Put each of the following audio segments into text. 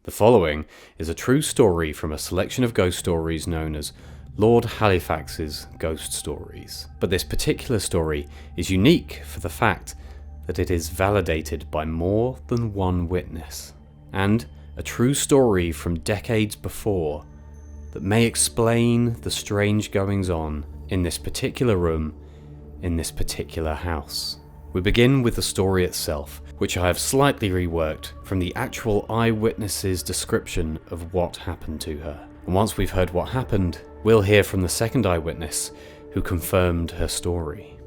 The following is a true story from a selection of ghost stories known as Lord Halifax's Ghost Stories. But this particular story is unique for the fact that it is validated by more than one witness, and a true story from decades before that may explain the strange goings-on in this particular room, in this particular house. We begin with the story itself, which I have slightly reworked from the actual eyewitness's description of what happened to her. And once we've heard what happened, we'll hear from the second eyewitness who confirmed her story.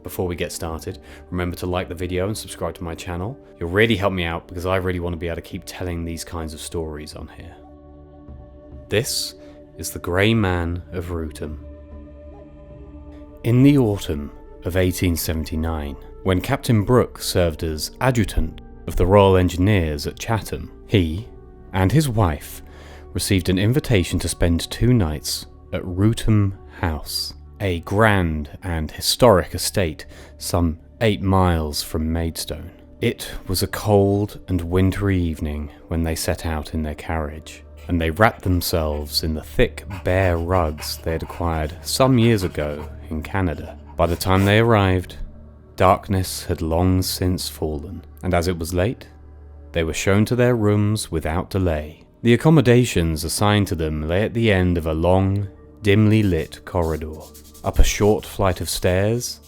Before we get started, remember to like the video and subscribe to my channel. You'll really help me out because I really want to be able to keep telling these kinds of stories on here. This is the Grey Man of Wrotham. In the autumn of 1879, when Captain Brooke served as adjutant of the Royal Engineers at Chatham, he and his wife received an invitation to spend 2 nights at Wrotham House, a grand and historic estate some 8 miles from Maidstone. It was a cold and wintry evening when they set out in their carriage, and they wrapped themselves in the thick, bare rugs they had acquired some years ago in Canada. By the time they arrived, darkness had long since fallen, and as it was late, they were shown to their rooms without delay. The accommodations assigned to them lay at the end of a long, dimly lit corridor, up a short flight of stairs,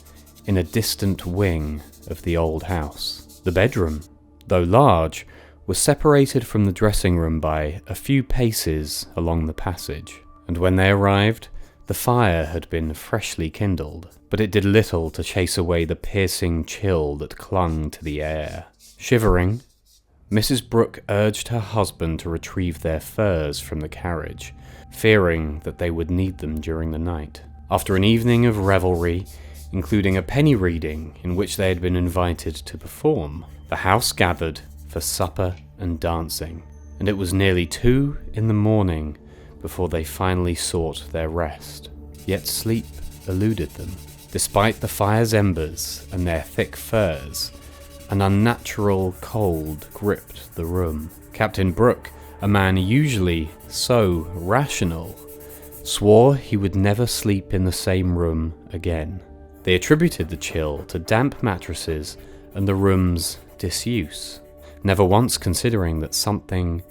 in a distant wing of the old house. The bedroom, though large, was separated from the dressing room by a few paces along the passage, and when they arrived, the fire had been freshly kindled, but it did little to chase away the piercing chill that clung to the air. Shivering, Mrs. Brooke urged her husband to retrieve their furs from the carriage, fearing that they would need them during the night. After an evening of revelry, including a penny reading in which they had been invited to perform, the house gathered for supper and dancing, and it was nearly 2 in the morning before they finally sought their rest. Yet sleep eluded them. Despite the fire's embers and their thick furs, an unnatural cold gripped the room. Captain Brooke, a man usually so rational, swore he would never sleep in the same room again. They attributed the chill to damp mattresses and the room's disuse, never once considering that something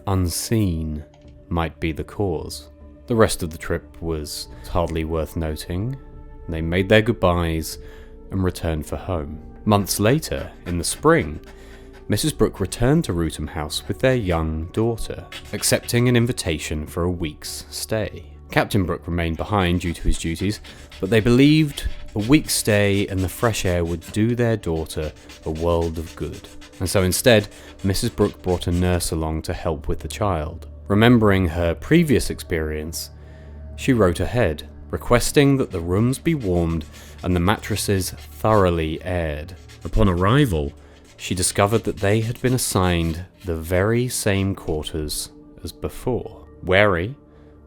unseen might be the cause. The rest of the trip was hardly worth noting. They made their goodbyes and returned for home. Months later, in the spring, Mrs. Brooke returned to Wrotham House with their young daughter, accepting an invitation for a week's stay. Captain Brooke remained behind due to his duties, but they believed a week's stay and the fresh air would do their daughter a world of good. And so instead, Mrs. Brooke brought a nurse along to help with the child. Remembering her previous experience, she wrote ahead, requesting that the rooms be warmed and the mattresses thoroughly aired. Upon arrival, she discovered that they had been assigned the very same quarters as before. Wary,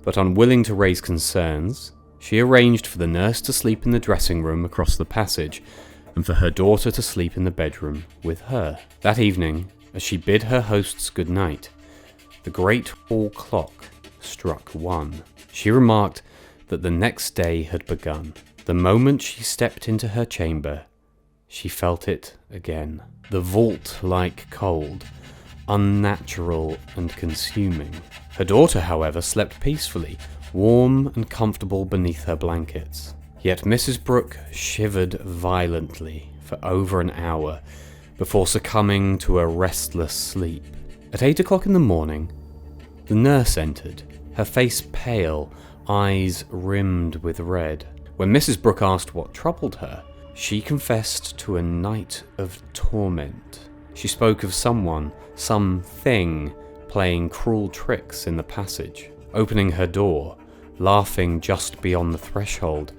but unwilling to raise concerns, she arranged for the nurse to sleep in the dressing room across the passage, and for her daughter to sleep in the bedroom with her. That evening, as she bid her hosts good night, the great hall clock struck 1. She remarked that the next day had begun. The moment she stepped into her chamber, she felt it again. The vault-like cold, unnatural and consuming. Her daughter, however, slept peacefully, warm and comfortable beneath her blankets. Yet Mrs. Brooke shivered violently for over an hour before succumbing to a restless sleep. At 8 o'clock in the morning, the nurse entered, her face pale, eyes rimmed with red. When Mrs. Brooke asked what troubled her, she confessed to a night of torment. She spoke of someone, something, playing cruel tricks in the passage, opening her door, laughing just beyond the threshold,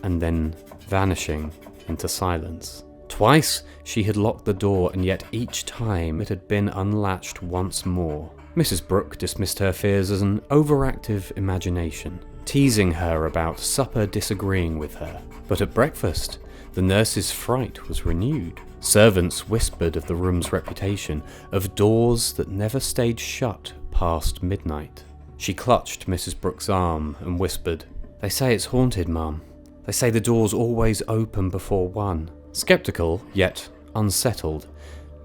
and then vanishing into silence. Twice she had locked the door, and yet each time it had been unlatched once more. Mrs. Brooke dismissed her fears as an overactive imagination, teasing her about supper disagreeing with her. But at breakfast, the nurse's fright was renewed. Servants whispered of the room's reputation, of doors that never stayed shut past midnight. She clutched Mrs. Brooke's arm and whispered, "They say it's haunted, Mum. They say the doors always open before 1. Skeptical, yet unsettled,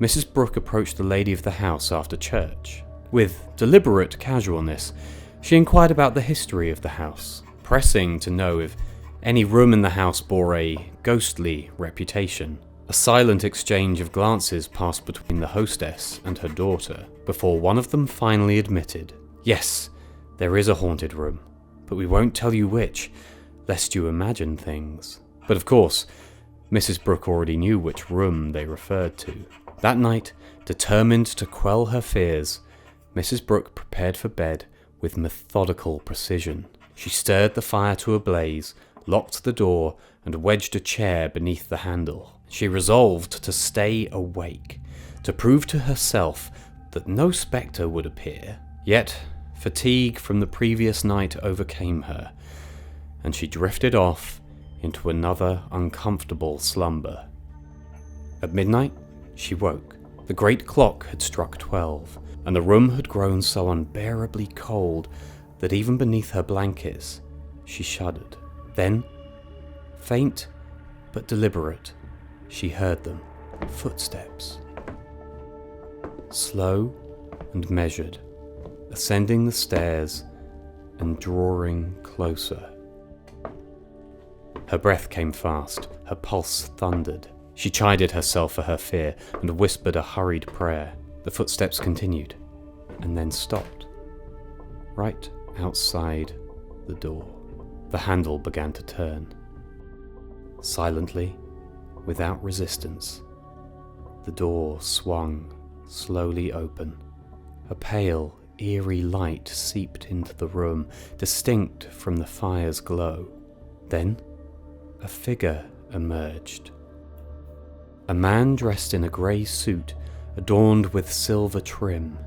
Mrs. Brooke approached the lady of the house after church. With deliberate casualness, she inquired about the history of the house, pressing to know if any room in the house bore a ghostly reputation. A silent exchange of glances passed between the hostess and her daughter, before one of them finally admitted, "Yes, there is a haunted room, but we won't tell you which, lest you imagine things." But of course, Mrs. Brooke already knew which room they referred to. That night, determined to quell her fears, Mrs. Brooke prepared for bed with methodical precision. She stirred the fire to a blaze, locked the door, and wedged a chair beneath the handle. She resolved to stay awake, to prove to herself that no spectre would appear. Yet, fatigue from the previous night overcame her, and she drifted off into another uncomfortable slumber. At midnight, she woke. The great clock had struck 12, and the room had grown so unbearably cold that even beneath her blankets, she shuddered. Then, faint but deliberate, she heard them. Footsteps. Slow and measured, ascending the stairs and drawing closer. Her breath came fast, her pulse thundered. She chided herself for her fear and whispered a hurried prayer. The footsteps continued, and then stopped, right outside the door. The handle began to turn. Silently, without resistance, the door swung slowly open. A pale, eerie light seeped into the room, distinct from the fire's glow. Then, a figure emerged. A man dressed in a grey suit, adorned with silver trim,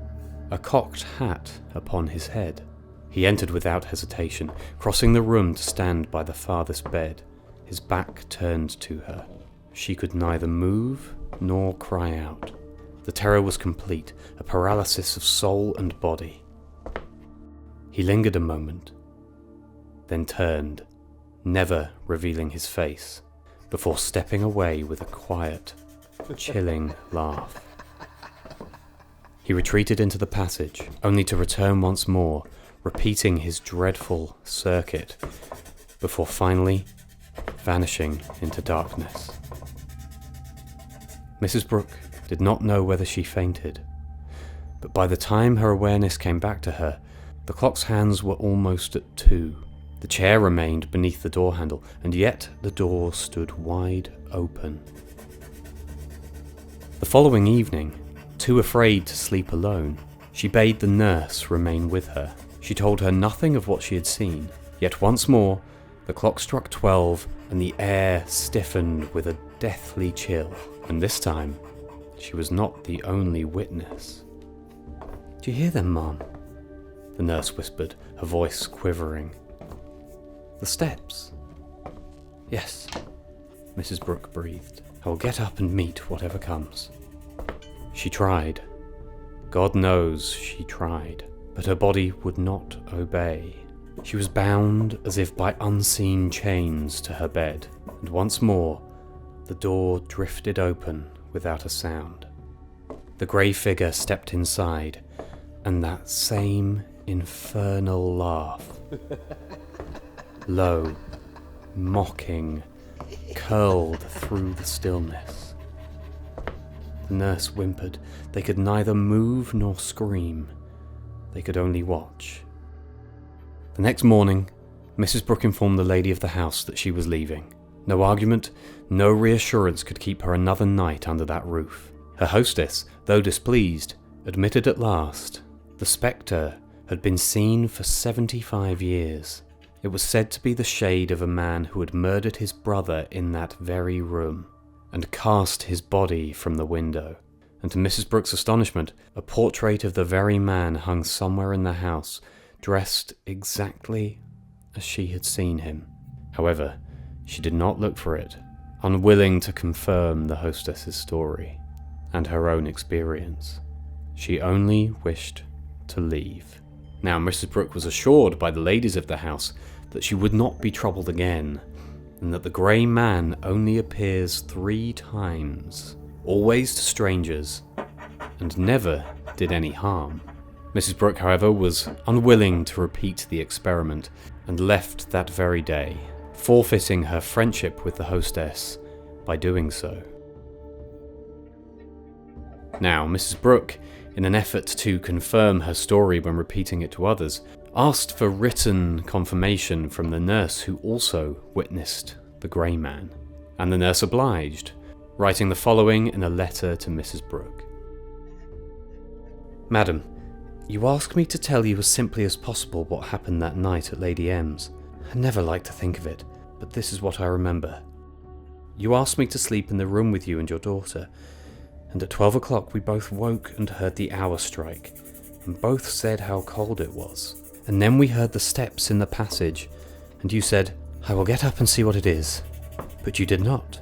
a cocked hat upon his head. He entered without hesitation, crossing the room to stand by the farthest bed, his back turned to her. She could neither move nor cry out. The terror was complete, a paralysis of soul and body. He lingered a moment, then turned, never revealing his face, before stepping away with a quiet, chilling laugh. He retreated into the passage, only to return once more, repeating his dreadful circuit, before finally vanishing into darkness. Mrs. Brooke did not know whether she fainted, but by the time her awareness came back to her, the clock's hands were almost at 2. The chair remained beneath the door handle, and yet the door stood wide open. The following evening, too afraid to sleep alone, she bade the nurse remain with her. She told her nothing of what she had seen, yet once more the clock struck 12 and the air stiffened with a deathly chill, and this time she was not the only witness. "Do you hear them, Mum?" the nurse whispered, her voice quivering. "The steps?" "Yes," Mrs. Brooke breathed. "I will get up and meet whatever comes." She tried. God knows she tried, but her body would not obey. She was bound as if by unseen chains to her bed, and once more the door drifted open without a sound. The grey figure stepped inside, and that same infernal laugh, low, mocking, curled through the stillness. The nurse whimpered. They could neither move nor scream. They could only watch. The next morning, Mrs. Brooke informed the lady of the house that she was leaving. No argument, no reassurance could keep her another night under that roof. Her hostess, though displeased, admitted at last the spectre had been seen for 75 years. It was said to be the shade of a man who had murdered his brother in that very room, and cast his body from the window. And to Mrs. Brooke's astonishment, a portrait of the very man hung somewhere in the house, dressed exactly as she had seen him. However, she did not look for it unwilling to confirm the hostess's story and her own experience. She only wished to leave. Now, Mrs. Brooke was assured by the ladies of the house that she would not be troubled again, and that the grey man only appears 3 times, always to strangers, and never did any harm. Mrs. Brooke, however, was unwilling to repeat the experiment, and left that very day, forfeiting her friendship with the hostess by doing so. Now, Mrs. Brooke, in an effort to confirm her story when repeating it to others, asked for written confirmation from the nurse who also witnessed the grey man, and the nurse obliged, writing the following in a letter to Mrs. Brooke. Madam, you ask me to tell you as simply as possible what happened that night at Lady M's. I never like to think of it, but this is what I remember. You asked me to sleep in the room with you and your daughter, and at 12 o'clock we both woke and heard the hour strike, and both said how cold it was. And then we heard the steps in the passage, and you said, I will get up and see what it is. But you did not.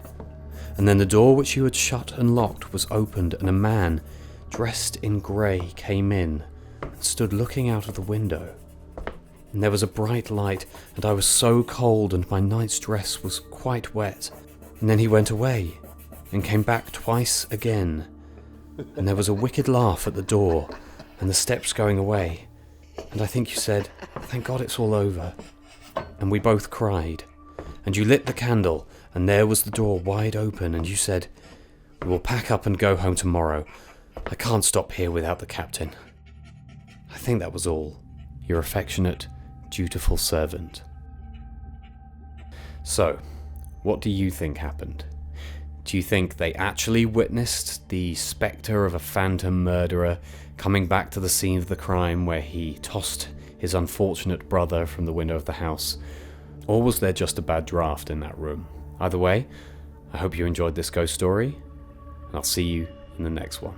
And then the door which you had shut and locked was opened, and a man, dressed in grey, came in, and stood looking out of the window. And there was a bright light, and I was so cold, and my night's dress was quite wet. And then he went away, and came back twice again, and there was a wicked laugh at the door, and the steps going away, and I think you said, thank God it's all over, and we both cried, and you lit the candle, and there was the door wide open, and you said, we will pack up and go home tomorrow, I can't stop here without the captain. I think that was all. Your affectionate, dutiful servant. So, what do you think happened? Do you think they actually witnessed the spectre of a phantom murderer coming back to the scene of the crime where he tossed his unfortunate brother from the window of the house? Or was there just a bad draft in that room? Either way, I hope you enjoyed this ghost story, and I'll see you in the next one.